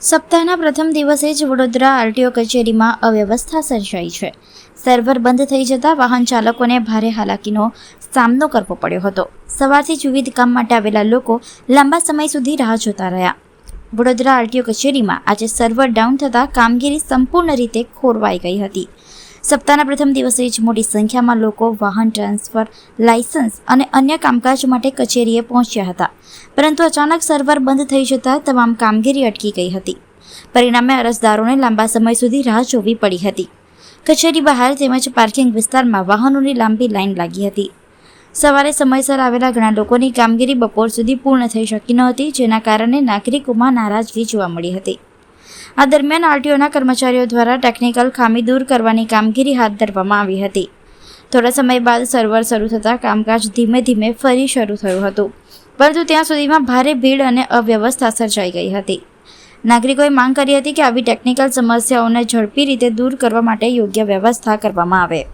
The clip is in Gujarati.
સપ્તાહના પ્રથમ દિવસે જ વડોદરા આરટીઓ કચેરીમાં અવ્યવસ્થા સર્જાઈ છે. સર્વર બંધ થઈ જતા વાહન ચાલકોને ભારે હાલાકીનો સામનો કરવો પડ્યો હતો. સવારથી જ વિવિધ કામ માટે આવેલા લોકો લાંબા સમય સુધી રાહ જોતા રહ્યા. વડોદરા આરટીઓ કચેરીમાં આજે સર્વર ડાઉન થતાં કામગીરી સંપૂર્ણ રીતે ખોરવાઈ ગઈ હતી. સપ્તાહના પ્રથમ દિવસે જ મોટી સંખ્યામાં લોકો વાહન ટ્રાન્સફર, લાયસન્સ અને અન્ય કામકાજ માટે કચેરીએ પહોંચ્યા હતા. પરંતુ અચાનક સર્વર બંધ થઈ જતાં તમામ કામગીરી અટકી ગઈ હતી. પરિણામે અરજદારોને લાંબા સમય સુધી રાહ જોવી પડી હતી. કચેરી બહાર તેમજ પાર્કિંગ વિસ્તારમાં વાહનોની લાંબી લાઈન લાગી હતી. સવારે સમયસર આવેલા ઘણા લોકોની કામગીરી બપોર સુધી પૂર્ણ થઈ શકી નહોતી, જેના કારણે નાગરિકોમાં નારાજગી જોવા મળી હતી. આ દરમિયાન આરટીઓના કર્મચારીઓ દ્વારા ટેકનિકલ ખામી દૂર કરવાની કામગીરી હાથ ધરવામાં આવી હતી. થોડા સમય બાદ સર્વર શરૂ થતાં કામકાજ ધીમે ધીમે ફરી શરૂ થયું હતું, પરંતુ ત્યાં સુધીમાં ભારે ભીડ અને અવ્યવસ્થા સર્જાઈ ગઈ હતી. નાગરિકોએ માંગ કરી હતી કે આવી ટેકનિકલ સમસ્યાઓને ઝડપી રીતે દૂર કરવા માટે યોગ્ય વ્યવસ્થા કરવામાં આવે.